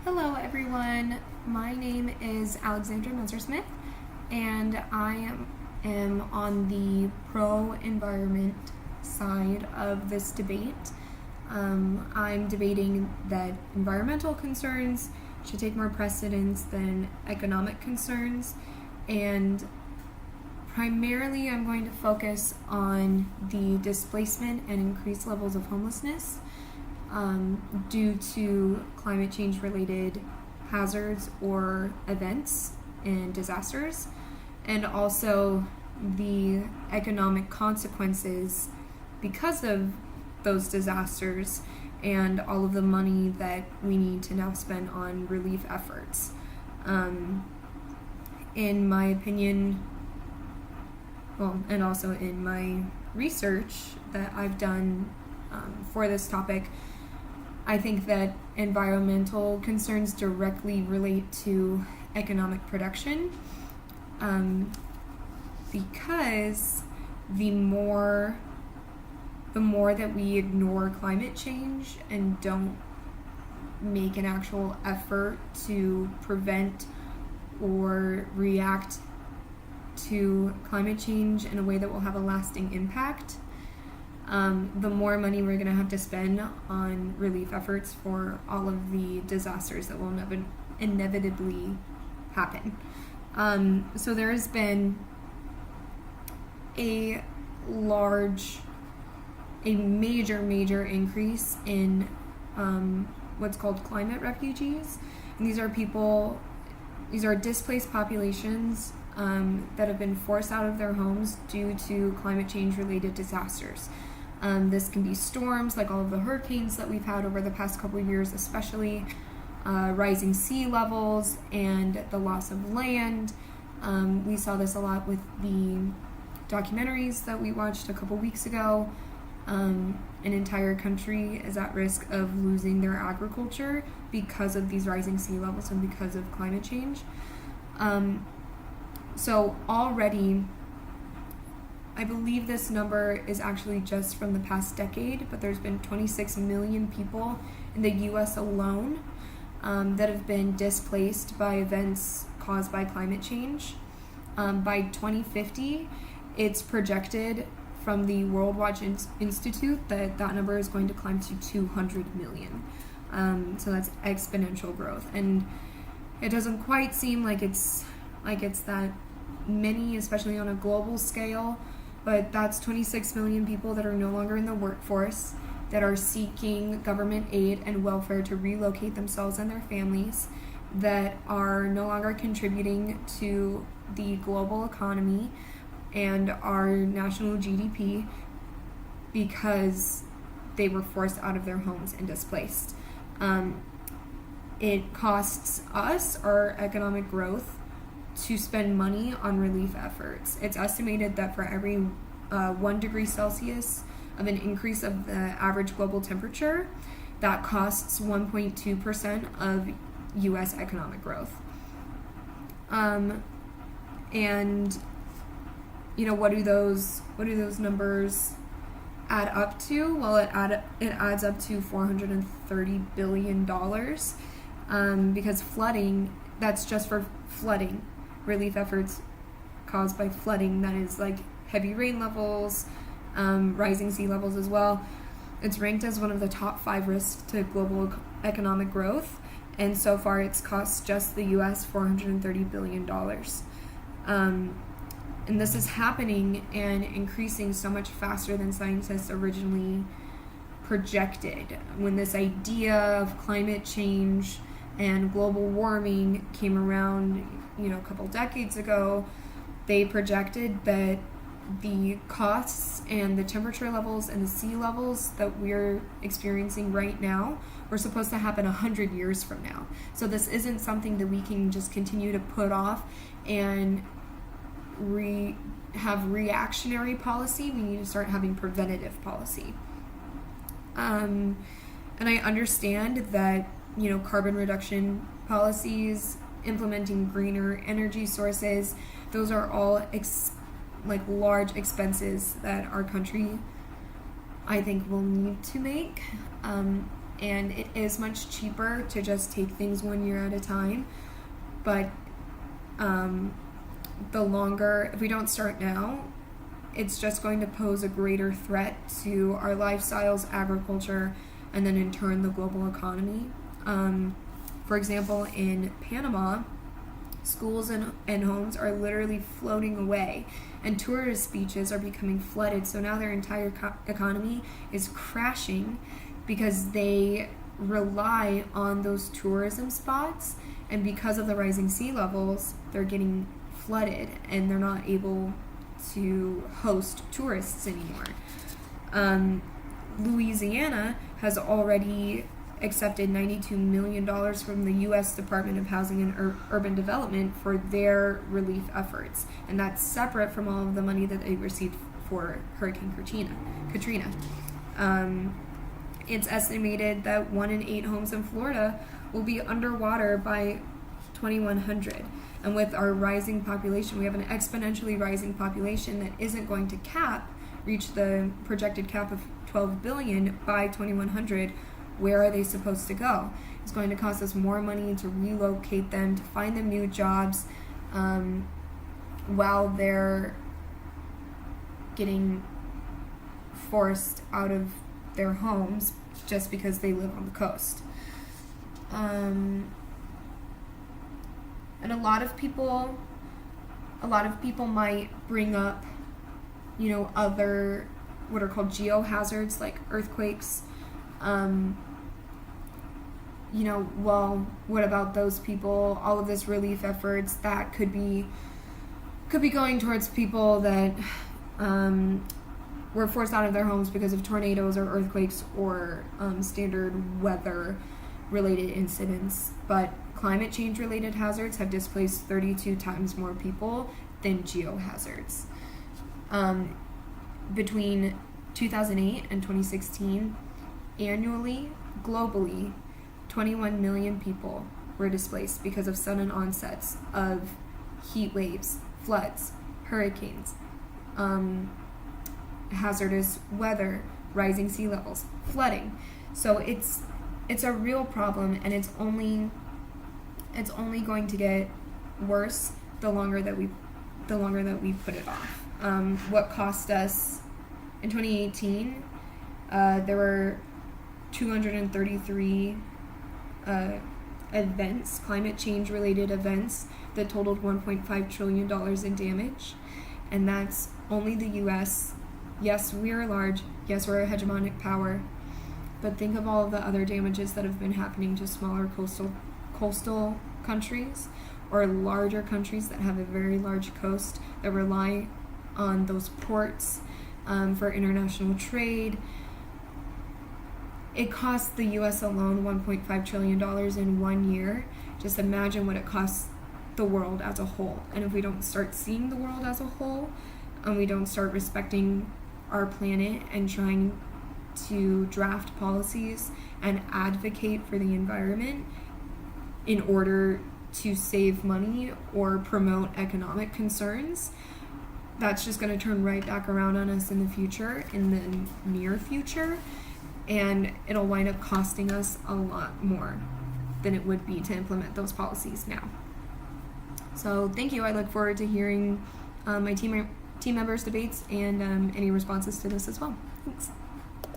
Hello everyone, my name is Alexandra Messersmith and I am on the pro-environment side of this debate. I'm debating that environmental concerns should take more precedence than economic concerns, and primarily I'm going to focus on the displacement and increased levels of homelessness due to climate change related hazards or events and disasters, and also the economic consequences because of those disasters and all of the money that we need to now spend on relief efforts. In my opinion, and also in my research that I've done for this topic, I think that environmental concerns directly relate to economic production, because the more that we ignore climate change and don't make an actual effort to prevent or react to climate change in a way that will have a lasting impact, the more money we're going to have to spend on relief efforts for all of the disasters that will inevitably happen. So there has been a major increase in what's called climate refugees. And these are displaced populations that have been forced out of their homes due to climate change related disasters. This can be storms like all of the hurricanes that we've had over the past couple of years, especially rising sea levels and the loss of land. We saw this a lot with the documentaries that we watched a couple weeks ago. An entire country is at risk of losing their agriculture because of these rising sea levels and because of climate change. So already, I believe this number is actually just from the past decade, but there's been 26 million people in the US alone that have been displaced by events caused by climate change. By 2050, it's projected from the World Watch Institute that number is going to climb to 200 million. So that's exponential growth. And it doesn't quite seem like it's that many, especially on a global scale, but that's 26 million people that are no longer in the workforce, that are seeking government aid and welfare to relocate themselves and their families, that are no longer contributing to the global economy and our national GDP because they were forced out of their homes and displaced. It costs us our economic growth to spend money on relief efforts. It's estimated that for every 1 degree Celsius of an increase of the average global temperature, that costs 1.2% of US economic growth. And what do those numbers add up to? Well, it adds up to $430 billion, because flooding, that's just for flooding, relief efforts caused by flooding, that is like heavy rain levels, rising sea levels as well. It's ranked as one of the top 5 risks to global economic growth, and so far it's cost just the US $430 billion. And this is happening and increasing so much faster than scientists originally projected. When this idea of climate change and global warming came around, a couple decades ago, they projected that the costs and the temperature levels and the sea levels that we're experiencing right now were supposed to happen 100 years from now. So this isn't something that we can just continue to put off and have reactionary policy. We need to start having preventative policy. And I understand that, carbon reduction policies, implementing greener energy sources, those are all large expenses that our country, I think, will need to make. and it is much cheaper to just take things 1 year at a time. But if we don't start now, it's just going to pose a greater threat to our lifestyles, agriculture, and then in turn the global economy. For example, in Panama, schools and homes are literally floating away, and tourist beaches are becoming flooded. So now their entire economy is crashing because they rely on those tourism spots, and because of the rising sea levels, they're getting flooded and they're not able to host tourists anymore. Louisiana has already accepted $92 million from the U.S. Department of Housing and Urban Development for their relief efforts, and that's separate from all of the money that they received for Hurricane Katrina. It's estimated that 1 in 8 homes in Florida will be underwater by 2100. And with our rising population, we have an exponentially rising population that isn't going to reach the projected cap of 12 billion by 2100. Where are they supposed to go? It's going to cost us more money to relocate them, to find them new jobs, while they're getting forced out of their homes just because they live on the coast. And a lot of people might bring up, other what are called geohazards like earthquakes. Well, what about those people? All of this relief efforts that could be going towards people that were forced out of their homes because of tornadoes or earthquakes or standard weather related incidents. But climate change related hazards have displaced 32 times more people than geohazards. Between 2008 and 2016, annually, globally, 21 million people were displaced because of sudden onsets of heat waves, floods, hurricanes, hazardous weather, rising sea levels, flooding. So it's a real problem, and it's only going to get worse the longer that we put it off. What cost us in 2018? There were 233 events, climate change related events, that totaled $1.5 trillion in damage, and that's only the U.S. Yes, we are large. Yes, we're a hegemonic power, but think of all of the other damages that have been happening to smaller coastal countries or larger countries that have a very large coast that rely on those ports for international trade. It costs the U.S. alone $1.5 trillion in 1 year. Just imagine what it costs the world as a whole. And if we don't start seeing the world as a whole, and we don't start respecting our planet and trying to draft policies and advocate for the environment in order to save money or promote economic concerns, that's just going to turn right back around on us in the future, in the near future, and it'll wind up costing us a lot more than it would be to implement those policies now. So thank you. I look forward to hearing my team members' debates and any responses to this as well. Thanks.